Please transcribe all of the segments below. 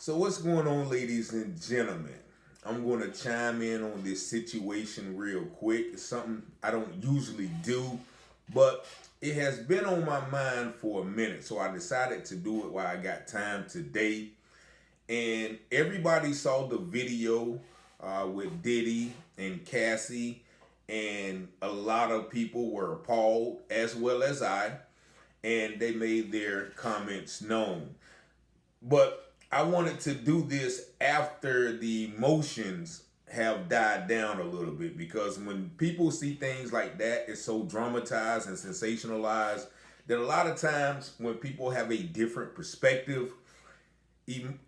So what's going on, ladies and gentlemen? I'm going to chime in on this situation real quick. It's something I don't usually do, but it has been on my mind for a minute. So I decided to do it while I got time today. And everybody saw the video with Diddy and Cassie, and a lot of people were appalled, as well as I, and they made their comments known. But I wanted to do this after the emotions have died down a little bit, because when people see things like that, it's so dramatized and sensationalized that a lot of times when people have a different perspective,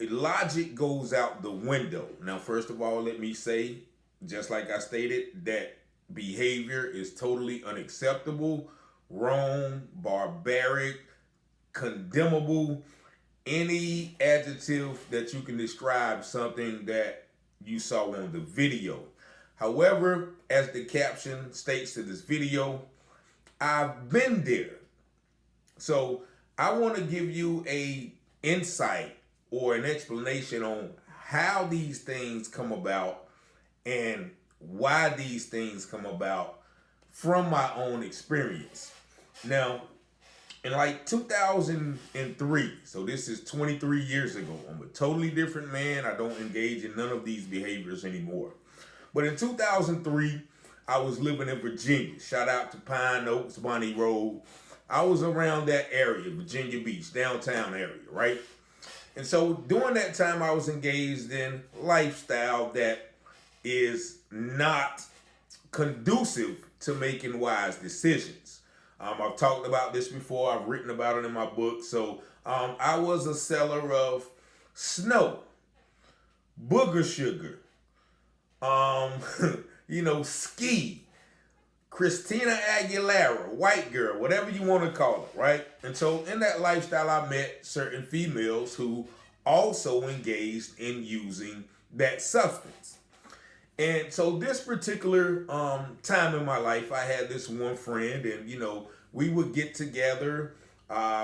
logic goes out the window. Now, first of all, let me say, just like I stated, that behavior is totally unacceptable, wrong, barbaric, condemnable, any adjective that you can describe something that you saw on the video. However, as the caption states to this video, I've been there. So I want to give you a insight or an explanation on how these things come about and why these things come about from my own experience. Now, in like 2003, so this is 23 years ago, I'm a totally different man. I don't engage in none of these behaviors anymore. But in 2003, I was living in Virginia. Shout out to Pine Oaks, Bonnie Road. I was around that area, Virginia Beach, downtown area, right? And so during that time, I was engaged in lifestyle that is not conducive to making wise decisions. I've talked about this before. I've written about it in my book. So I was a seller of snow, booger sugar, ski, Christina Aguilera, white girl, whatever you want to call it, right? And so in that lifestyle, I met certain females who also engaged in using that substance. And so this particular time in my life, I had this one friend, and we would get together.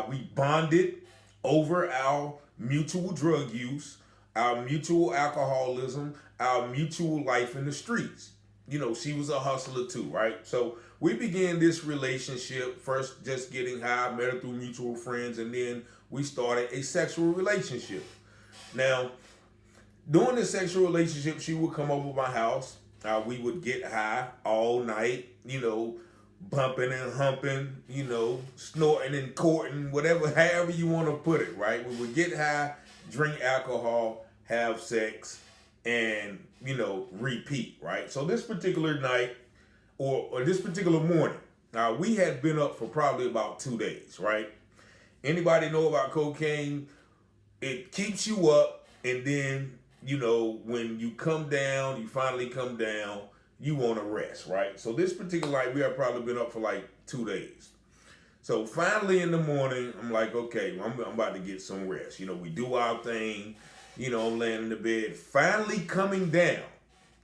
We bonded over our mutual drug use, our mutual alcoholism, our mutual life in the streets. She was a hustler too, right? So we began this relationship, first just getting high, met her through mutual friends, and then we started a sexual relationship. Now, during this sexual relationship, she would come over my house. We would get high all night, bumping and humping, snorting and courting, whatever, however you want to put it, right? We would get high, drink alcohol, have sex, and, repeat, right? So this particular night or this particular morning, we had been up for probably about 2 days, right? Anybody know about cocaine? It keeps you up, and then when you come down, you finally come down, you want to rest, right? So this particular night, we had probably been up for like 2 days. So finally in the morning, I'm like, okay, I'm about to get some rest. We do our thing. I'm laying in the bed, finally coming down.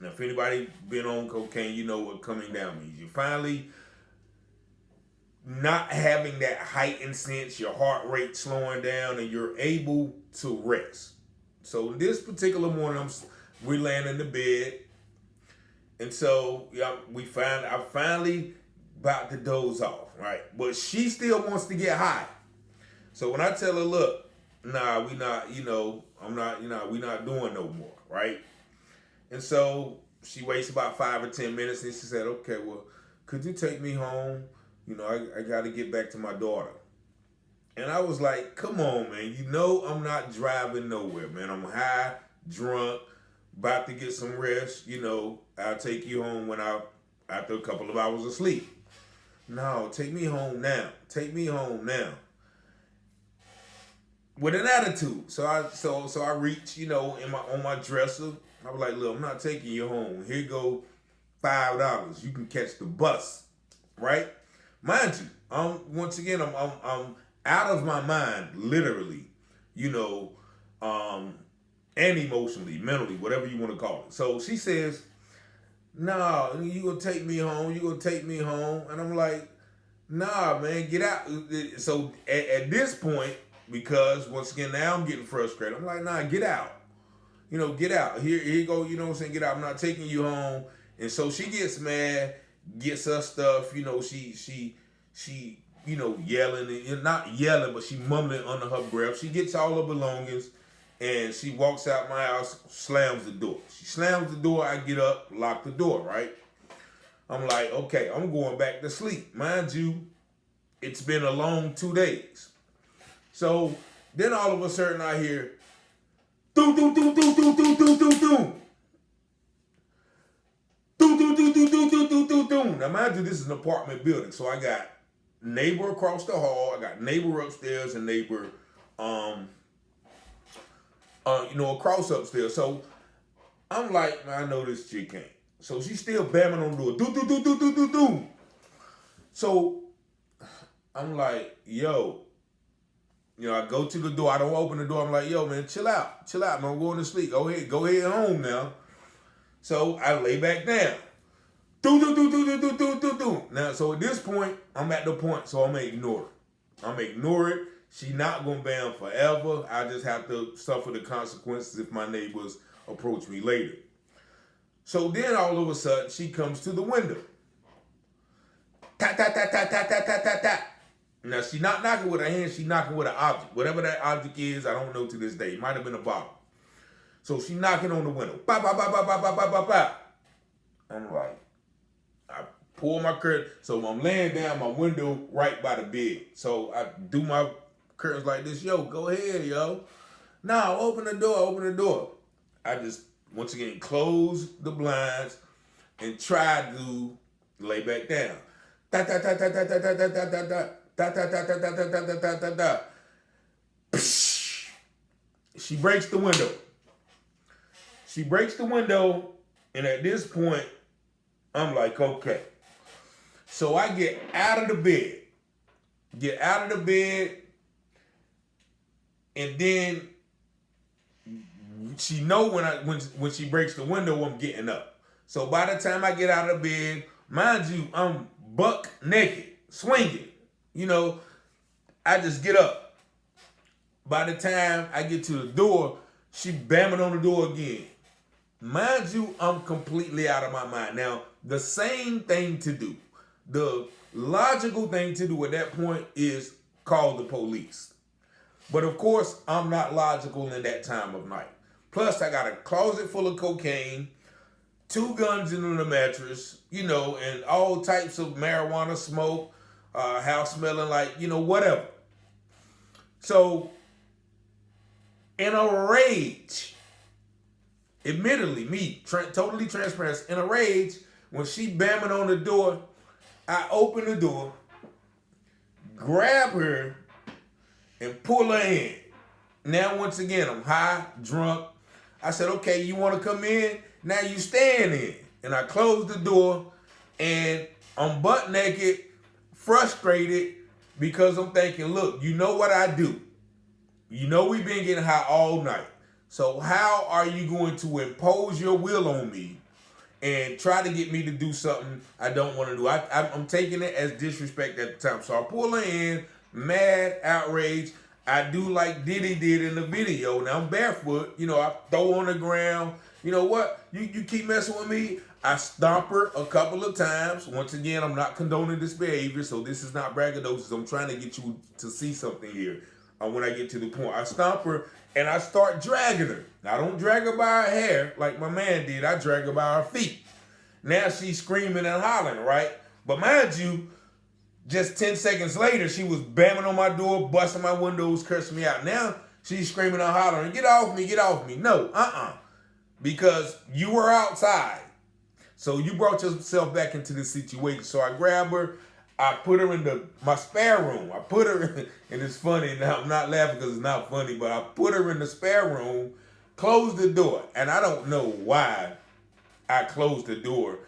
Now, if anybody been on cocaine, you know what coming down means. You're finally not having that heightened sense, your heart rate slowing down, and you're able to rest. So this particular morning, we're laying in the bed, and so I finally about to doze off, right? But she still wants to get high. So when I tell her, look, nah, we not, we not doing no more, right? And so she waits about 5 or 10 minutes, and she said, okay, well, could you take me home? I got to get back to my daughter. And I was like, come on, man. I'm not driving nowhere, man. I'm high, drunk, about to get some rest. I'll take you home after a couple of hours of sleep. No, take me home now. Take me home now. With an attitude. So I reach, on my dresser. I was like, look, I'm not taking you home. Here go $5. You can catch the bus, right? Mind you, once again, I'm out of my mind, literally, and emotionally, mentally, whatever you want to call it. So she says, no, you gonna take me home, And I'm like, nah, man, get out. So at this point, because once again, now I'm getting frustrated. I'm like, nah, get out. Get out. Here you go, you know what I'm saying? Get out. I'm not taking you home. And so she gets mad, gets her stuff, she yelling, and not yelling, but she mumbling under her breath. She gets all her belongings and she walks out my house, slams the door. She slams the door, I get up, lock the door, right? I'm like, okay, I'm going back to sleep. Mind you, it's been a long 2 days. So then all of a sudden I hear, doom, doom, doom, doom, doom, doom, doom, doom, doom. Doom, doom, doom, doom, doom, doom, doom, doom, doom. Now, mind you, this is an apartment building. So I got neighbor across the hall. I got neighbor upstairs and neighbor, across upstairs. So I'm like, man, I know this chick ain't. So she's still bamming on the door. Doom, doom, doom, doom, doom, doom, doom. So I'm like, yo. I go to the door. I don't open the door. I'm like, yo, man, chill out. Chill out, man. I'm going to sleep. Go ahead home now. So I lay back down. Do. Now, so at this point, I'm at the point, so I'm going to ignore it. She not going to ban forever. I just have to suffer the consequences if my neighbors approach me later. So then all of a sudden, she comes to the window. Tap, tap, tap, tap, tap, tap, tap, tap, tap. Now, she's not knocking with her hand, she's knocking with an object. Whatever that object is, I don't know to this day. It might have been a bottle. So she's knocking on the window. Bop, bop, bop, bop, bop, bop, bop, bop, bop. I'm like, I pull my curtain. So I'm laying down, my window right by the bed. So I do my curtains like this. Yo, go ahead, yo. No, open the door. I just, once again, close the blinds and try to lay back down. Da, da, da, da, da, da, da, da, da, da, da. Da, da, da, da, da, da, da, da, da, da, da. She breaks the window. And at this point, I'm like, okay. So I get out of the bed. And then she know when she breaks the window, I'm getting up. So by the time I get out of the bed, mind you, I'm buck naked, swinging. I just get up. By the time I get to the door, she bamming on the door again. Mind you, I'm completely out of my mind. Now, the same thing to do, the logical thing to do at that point is call the police. But of course, I'm not logical in that time of night. Plus, I got a closet full of cocaine, 2 guns in the mattress, and all types of marijuana smoke, house smelling like, whatever. So, in a rage, admittedly, me, totally transparent, in a rage, when she bamming on the door, I open the door, grab her, and pull her in. Now, once again, I'm high, drunk. I said, okay, you want to come in? Now you stand in. And I close the door, and I'm butt naked, frustrated, because I'm thinking, look, you know what I do. We've been getting high all night. So how are you going to impose your will on me and try to get me to do something I don't want to do? I'm taking it as disrespect at the time. So I pull her in, mad, outraged. I do like Diddy did in the video. Now I'm barefoot. I throw on the ground. You know what? You keep messing with me. I stomp her a couple of times. Once again, I'm not condoning this behavior, so this is not braggadocious. I'm trying to get you to see something here. When I get to the point, I stomp her and I start dragging her. Now, I don't drag her by her hair like my man did. I drag her by her feet. Now she's screaming and hollering, right? But mind you, just 10 seconds later, she was bamming on my door, busting my windows, cursing me out. Now she's screaming and hollering, get off me, get off me. No, because you were outside. So you brought yourself back into this situation. So I grab her, I put her in my spare room. I put her in, and it's funny now, I'm not laughing because it's not funny, but I put her in the spare room, closed the door. And I don't know why I closed the door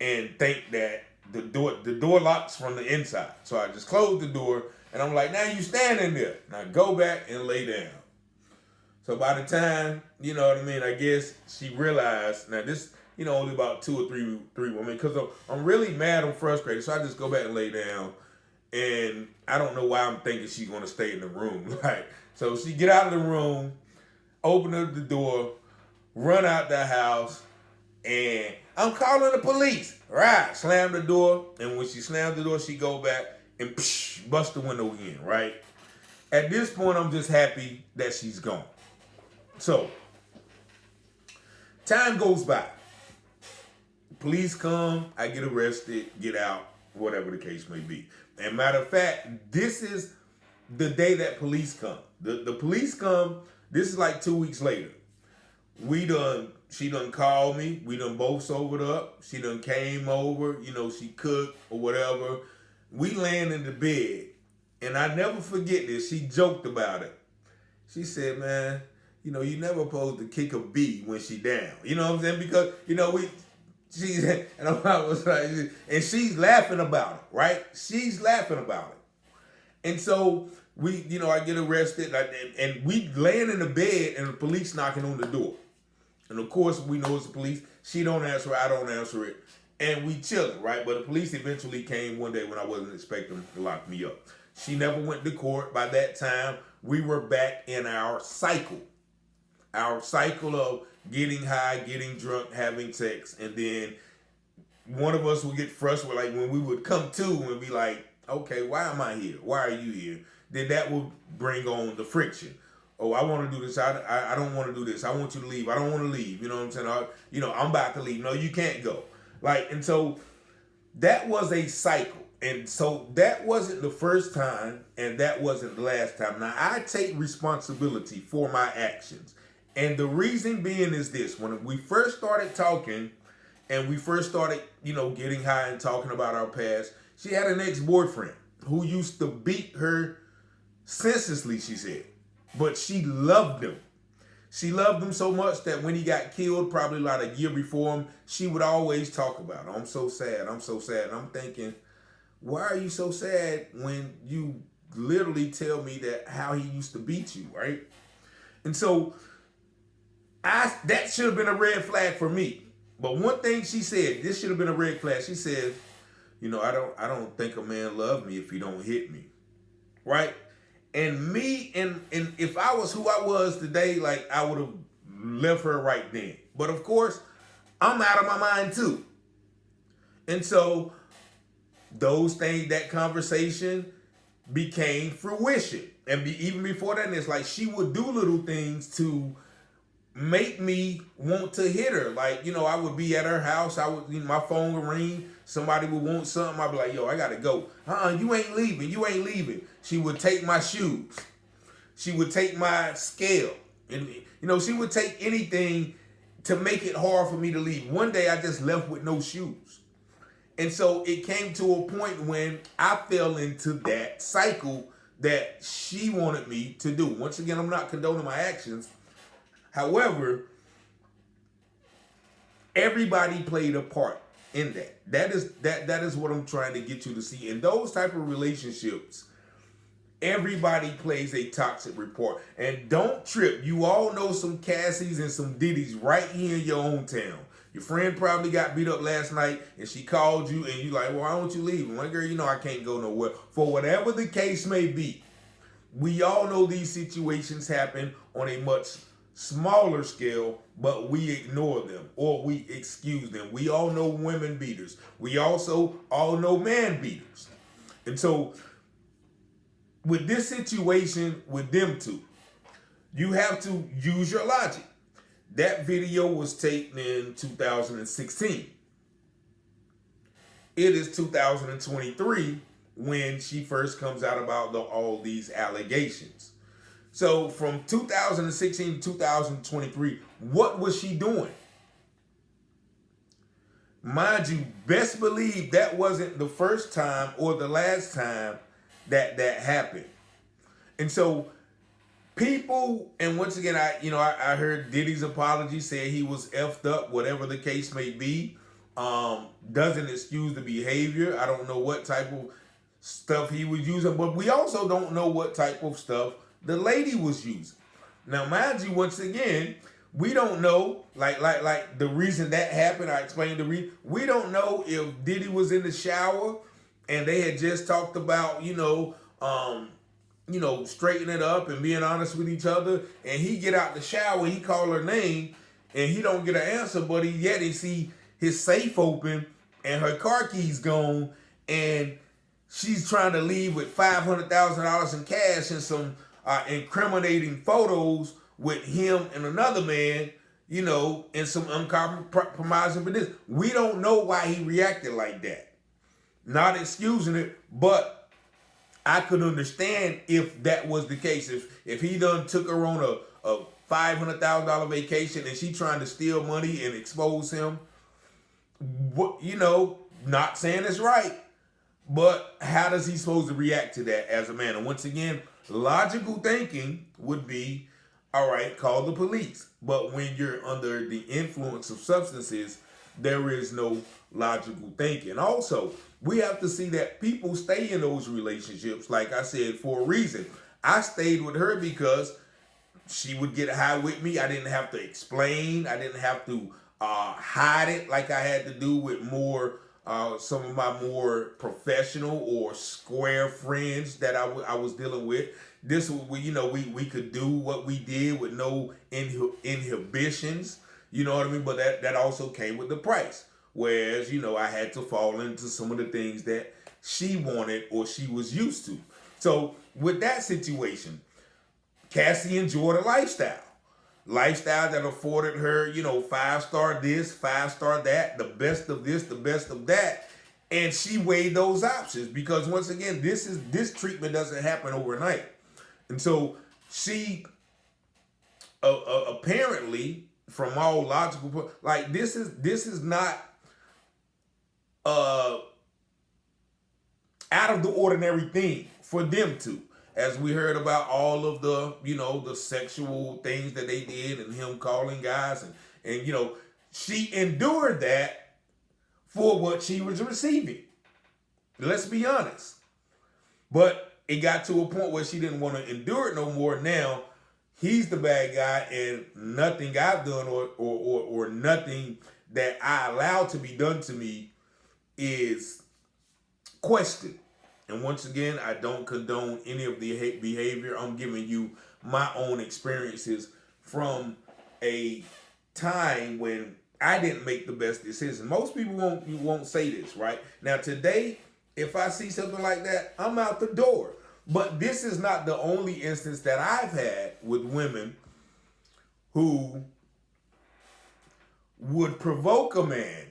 and think that the door locks from the inside. So I just closed the door and I'm like, now you standing there. Now go back and lay down. So by the time, I guess she realized, now this, only about 2 or 3 women, because I'm really mad, I'm frustrated. So I just go back and lay down. And I don't know why I'm thinking she's going to stay in the room. Like, So she get out of the room, open up the door, run out the house, and I'm calling the police. Right, slam the door, and when she slammed the door, she go back and bust the window in, right? At this point, I'm just happy that she's gone. So, time goes by. Police come, I get arrested, get out, whatever the case may be. And matter of fact, this is the day that police come. The police come, this is like 2 weeks later. She done called me, we done both sobered up, she done came over, she cooked or whatever. We laying in the bed, and I never forget this, she joked about it. She said, man, you never supposed to kick a bee when she down. You know what I'm saying? Because, and I was like, and she's laughing about it, right? She's laughing about it. And so I get arrested, and we laying in the bed, and the police knocking on the door. And of course, we know it's the police. She don't answer it, I don't answer it. And we chilling, right? But the police eventually came one day when I wasn't expecting them to lock me up. She never went to court. By that time, we were back in our cycle. Our cycle of getting high, getting drunk, having sex. And then one of us would get frustrated, like when we would come to and be like, okay, why am I here? Why are you here? Then that would bring on the friction. Oh, I want to do this. I don't want to do this. I want you to leave. I don't want to leave. You know what I'm saying? I'm about to leave. No, you can't go. And so that was a cycle. And so that wasn't the first time, and that wasn't the last time. Now, I take responsibility for my actions. And the reason being is this. When we first started talking, and we first started, getting high and talking about our past, she had an ex-boyfriend who used to beat her senselessly, she said. But she loved him. She loved him so much that when he got killed, probably about a year before him, she would always talk about it. I'm so sad. I'm so sad. And I'm thinking, why are you so sad when you literally tell me that how he used to beat you, right? And so that should have been a red flag for me. But one thing she said, this should have been a red flag. She said, I don't think a man love me if he don't hit me, right? And me, and if I was who I was today, like I would have left her right then. But of course, I'm out of my mind too. And so those things, that conversation became fruition. And even before that, it's like she would do little things to make me want to hit her. Like, I would be at her house. My phone would ring. Somebody would want something. I'd be like, yo, I got to go. You ain't leaving. You ain't leaving. She would take my shoes. She would take my scale. And, she would take anything to make it hard for me to leave. One day I just left with no shoes. And so it came to a point when I fell into that cycle that she wanted me to do. Once again, I'm not condoning my actions. However, everybody played a part in that. That is what I'm trying to get you to see. In those type of relationships, everybody plays a toxic part. And don't trip. You all know some Cassies and some Diddys right here in your own town. Your friend probably got beat up last night and she called you and you like, well, why don't you leave? And like, girl, I can't go nowhere. For whatever the case may be, we all know these situations happen on a much smaller scale, but we ignore them or we excuse them. We all know women beaters. We also all know man beaters. And so with this situation with them two, you have to use your logic. That video was taken in 2016. It is 2023 when she first comes out about all these allegations. So from 2016 to 2023, what was she doing? Mind you, best believe that wasn't the first time or the last time that happened. And so people, and once again, I heard Diddy's apology, said he was effed up, whatever the case may be. Doesn't excuse the behavior. I don't know what type of stuff he was using, but we also don't know what type of stuff the lady was using. Now, mind you, once again, we don't know, like the reason that happened, I explained the reason. We don't know if Diddy was in the shower and they had just talked about, straightening it up and being honest with each other. And he get out the shower, he call her name, and he don't get an answer, but he see his safe open and her car keys gone, and she's trying to leave with $500,000 in cash and some incriminating photos with him and another man, and some uncompromising business. We don't know why he reacted like that. Not excusing it, but I could understand if that was the case. If he done took her on a $500,000 vacation and she trying to steal money and expose him, not saying it's right, but how does he supposed to react to that as a man? And once again, logical thinking would be, all right, call the police. But when you're under the influence of substances, there is no logical thinking. Also, we have to see that people stay in those relationships, like I said, for a reason. I stayed with her because she would get high with me. I didn't have to explain. I didn't have to hide it like I had to do with some of my more professional or square friends that I was dealing with. This we could do what we did with no inhibitions. You know what I mean? But that also came with the price. Whereas, I had to fall into some of the things that she wanted or she was used to. So with that situation, Cassie enjoyed a lifestyle that afforded her, 5-star this, 5-star that, the best of this, the best of that. And she weighed those options because once again, this treatment doesn't happen overnight. And so she apparently, from all logical, like this is not out of the ordinary thing for them to. As we heard about all of the, the sexual things that they did and him calling guys and she endured that for what she was receiving. Let's be honest. But it got to a point where she didn't want to endure it no more. Now he's the bad guy and nothing I've done or nothing that I allowed to be done to me is questioned. And once again, I don't condone any of the behavior. I'm giving you my own experiences from a time when I didn't make the best decision. Most people won't say this, right? Now today, if I see something like that, I'm out the door. But this is not the only instance that I've had with women who would provoke a man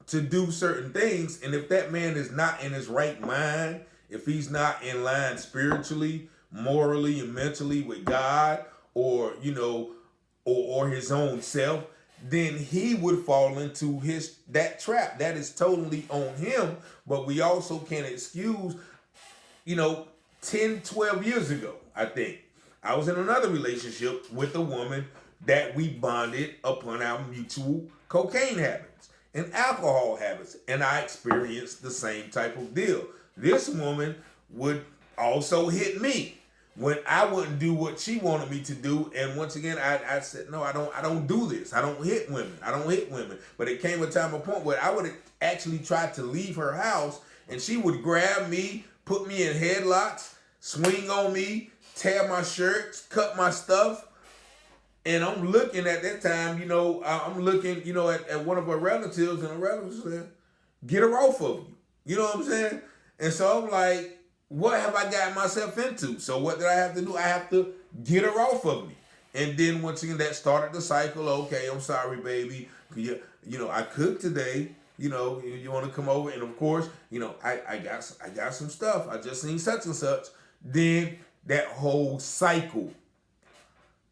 to do certain things, and if that man is not in his right mind, if he's not in line spiritually, morally, and mentally with God, or or his own self, then he would fall into that trap. That is totally on him. But we also can't excuse, 10, 12 years ago, I think, I was in another relationship with a woman that we bonded upon our mutual cocaine habits and alcohol habits, and I experienced the same type of deal. This woman would also hit me when I wouldn't do what she wanted me to do, and once again, I said, no, I don't do this. I don't hit women. But it came a point where I would actually try to leave her house, and she would grab me, put me in headlocks, swing on me, tear my shirts, cut my stuff. And I'm looking at that time, I'm looking, at one of her relatives, and her relatives said, get her off of you. You know what I'm saying? And so I'm like, what have I gotten myself into? So what did I have to do? I have to get her off of me. And then once again, that started the cycle. Okay, I'm sorry, baby. I cooked today. You want to come over? And of course, I got some stuff. I just seen such and such. Then that whole cycle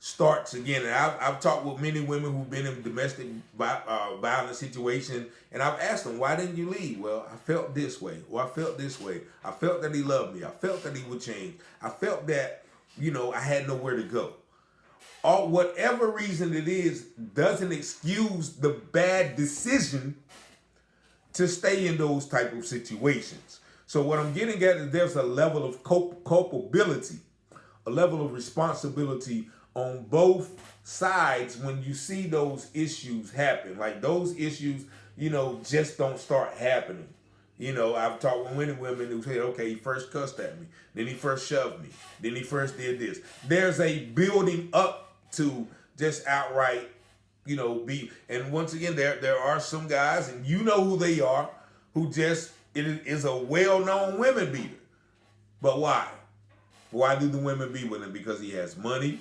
starts again. And I've talked with many women who've been in domestic violence situation, and I've asked them, why didn't you leave? Well, I felt this way, or I felt this way. I felt that he loved me. I felt that he would change. I felt that, I had nowhere to go. Or whatever reason it is doesn't excuse the bad decision to stay in those type of situations. So what I'm getting at is there's a level of culpability, a level of responsibility on both sides when you see those issues happen. Like those issues, just don't start happening. I've talked with many women who say, okay, he first cussed at me, then he first shoved me, then he first did this. There's a building up to just outright, be. And once again, there are some guys, and you know who they are, who just it is a well-known women beater. But why? Why do the women be with him? Because he has money.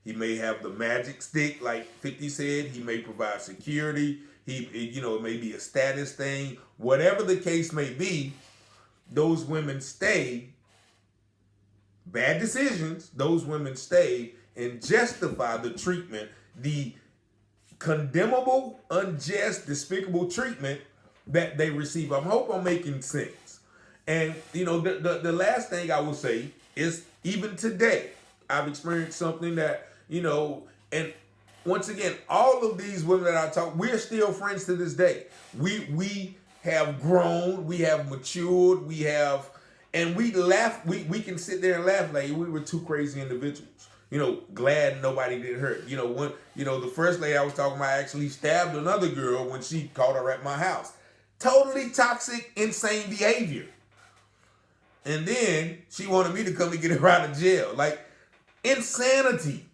He may have the magic stick, like 50 said. He may provide security. It may be a status thing. Whatever the case may be, those women stay. Bad decisions, those women stay and justify the treatment, the condemnable, unjust, despicable treatment that they receive. I hope I'm making sense. And, the last thing I will say is even today, I've experienced something that, and once again, all of these women that I talk, we're still friends to this day. We have grown, we have matured, and we laugh, we can sit there and laugh like we were two crazy individuals. Glad nobody did hurt. The first lady I was talking about actually stabbed another girl when she caught her at my house. Totally toxic, insane behavior. And then she wanted me to come to get her out of jail. Like, insanity.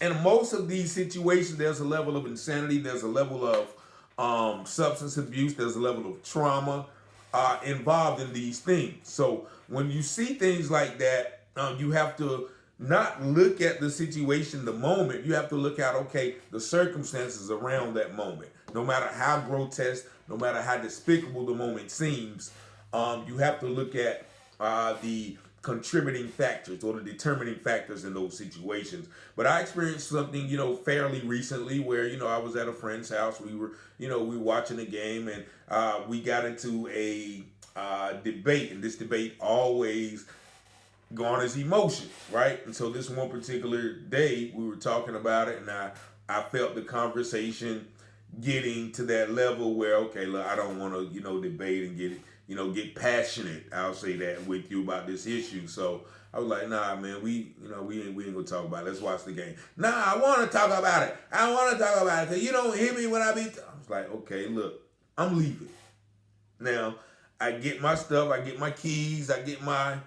And most of these situations, there's a level of insanity. There's a level of substance abuse. There's a level of trauma involved in these things. So when you see things like that, you have to not look at the situation, the moment. You have to look at, okay, the circumstances around that moment. No matter how grotesque, no matter how despicable the moment seems, you have to look at the contributing factors or the determining factors in those situations. But I experienced something, fairly recently where, I was at a friend's house. We were watching a game, and we got into a debate, and this debate always garners emotions, right? And so this one particular day, we were talking about it, and I felt the conversation getting to that level where, okay, look, I don't want to, debate and get passionate, I'll say that, with you about this issue. So I was like, nah, man, we ain't gonna talk about it. Let's watch the game. Nah, I want to talk about it. I want to talk about it because you don't hear me when I be. I was like, okay, look, I'm leaving. Now, I get my stuff. I get my keys. I get my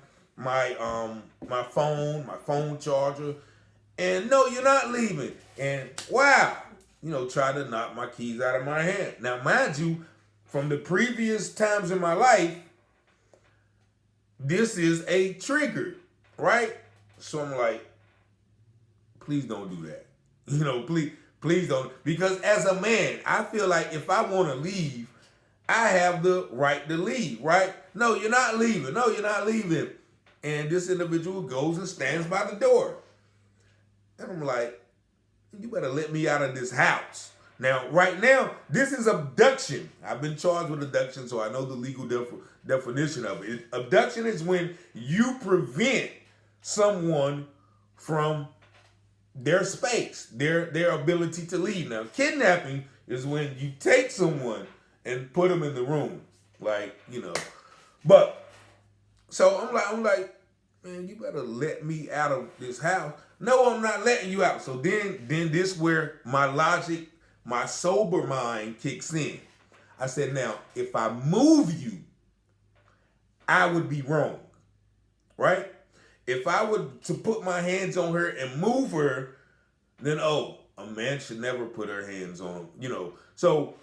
phone charger. And no, you're not leaving. And wow, try to knock my keys out of my hand. Now, mind you, from the previous times in my life, this is a trigger, right? So I'm like, please don't do that. Please don't. Because as a man, I feel like if I want to leave, I have the right to leave, right? No, you're not leaving. No, you're not leaving. And this individual goes and stands by the door. And I'm like, you better let me out of this house. Now, right now, this is abduction. I've been charged with abduction, so I know the legal definition of it. Abduction is when you prevent someone from their space, their ability to leave. Now, kidnapping is when you take someone and put them in the room, But so I'm like, man, you better let me out of this house. No, I'm not letting you out. So then this where my logic, my sober mind kicks in. I said, now, if I move you, I would be wrong, right? If I were to put my hands on her and move her, then, a man should never put her hands on him, So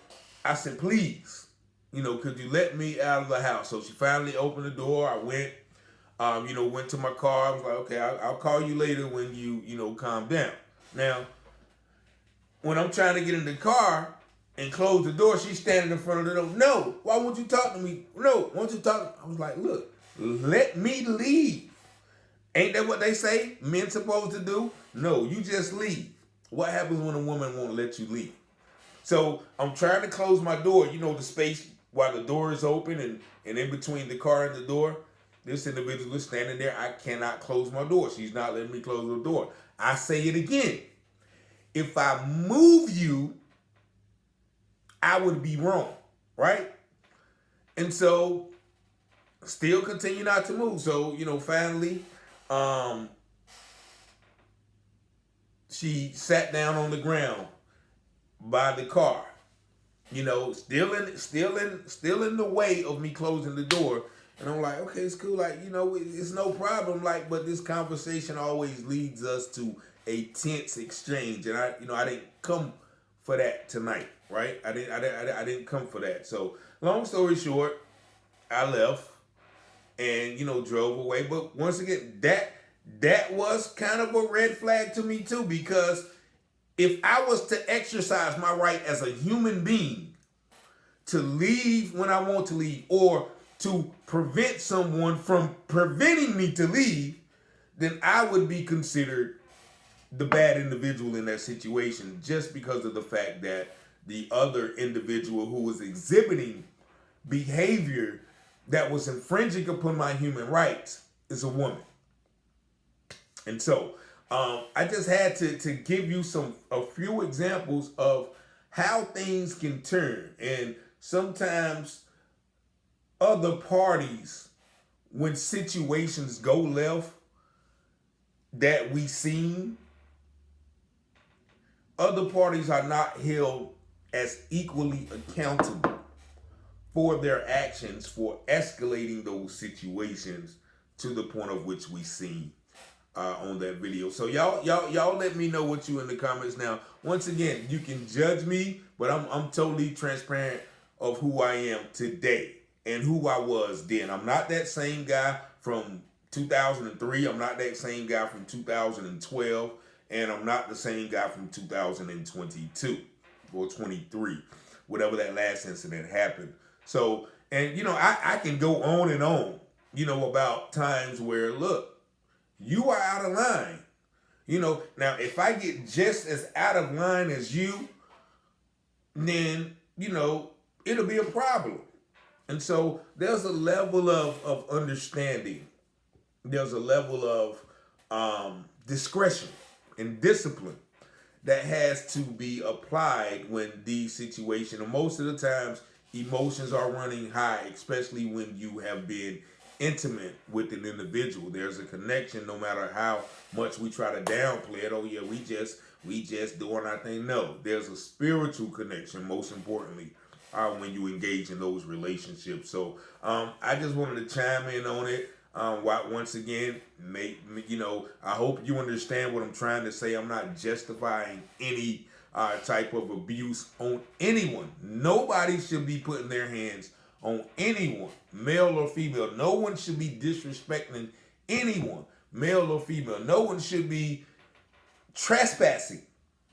I said, please, could you let me out of the house? So she finally opened the door. I went, went to my car. I was like, okay, I'll call you later when you, calm down. Now, when I'm trying to get in the car and close the door, she's standing in front of the door. No, why won't you talk to me? No, won't you talk? I was like, look, let me leave. Ain't that what they say men supposed to do? No, you just leave. What happens when a woman won't let you leave? So I'm trying to close my door, the space while the door is open and in between the car and the door. This individual is standing there. I cannot close my door. She's not letting me close the door. I say it again. If I move you, I would be wrong, right? And so, still continue not to move. So, finally, she sat down on the ground by the car. still in the way of me closing the door. And I'm like, okay, it's cool. Like, it's no problem. Like, but this conversation always leads us to a tense exchange. And I didn't come for that tonight, right? I didn't come for that. So long story short, I left and, drove away. But once again, that was kind of a red flag to me too, because if I was to exercise my right as a human being to leave when I want to leave, or to prevent someone from preventing me to leave, then I would be considered the bad individual in that situation, just because of the fact that the other individual who was exhibiting behavior that was infringing upon my human rights is a woman. And so I just had to give you a few examples of how things can turn. And sometimes other parties, when situations go left that we seen, other parties are not held as equally accountable for their actions for escalating those situations to the point of which we seen on that video. So y'all let me know what you in the comments. Now, once again, you can judge me, but I'm totally transparent of who I am today and who I was then. I'm not that same guy from 2003. I'm not that same guy from 2012. And I'm not the same guy from 2022 or 23, whatever that last incident happened. So, and I can go on and on, about times where, look, you are out of line. Now if I get just as out of line as you, then, it'll be a problem. And so there's a level of understanding. There's a level of discretion and discipline that has to be applied when these situations, and most of the times, emotions are running high, especially when you have been intimate with an individual. There's a connection, no matter how much we try to downplay it. Oh yeah, we just doing our thing. No, there's a spiritual connection, most importantly, when you engage in those relationships. So I just wanted to chime in on it. Once again, I hope you understand what I'm trying to say. I'm not justifying any type of abuse on anyone. Nobody should be putting their hands on anyone, male or female. No one should be disrespecting anyone, male or female. No one should be trespassing.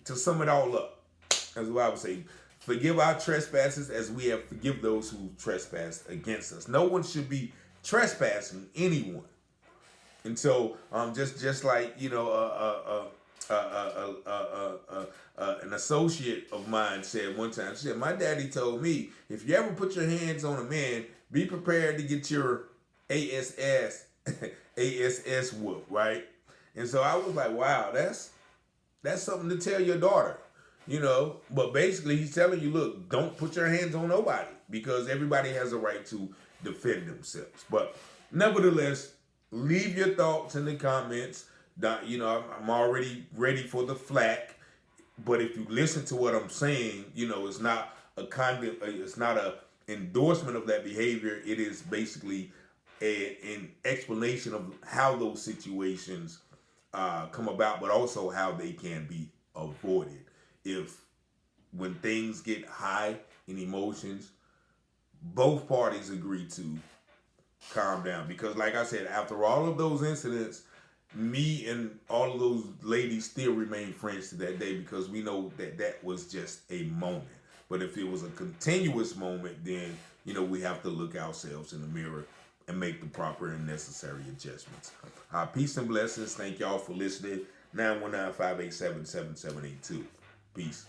To sum it all up, that's what I would say. Forgive our trespasses as we have forgive those who trespass against us. No one should be trespassing anyone. And so just like an associate of mine said one time, she said, my daddy told me, if you ever put your hands on a man, be prepared to get your ass whooped, right? And so I was like, wow, that's something to tell your daughter, but basically he's telling you, look, don't put your hands on nobody, because everybody has a right to defend themselves. But nevertheless, leave your thoughts in the comments. I'm already ready for the flack, but if you listen to what I'm saying, it's not it's not a endorsement of that behavior. It is basically an explanation of how those situations come about, but also how they can be avoided. When things get high in emotions, both parties agree to calm down. Because like I said, after all of those incidents, me and all of those ladies still remain friends to that day, because we know that was just a moment. But if it was a continuous moment, then, we have to look ourselves in the mirror and make the proper and necessary adjustments. Peace and blessings. Thank y'all for listening. 919-587-7782. Peace.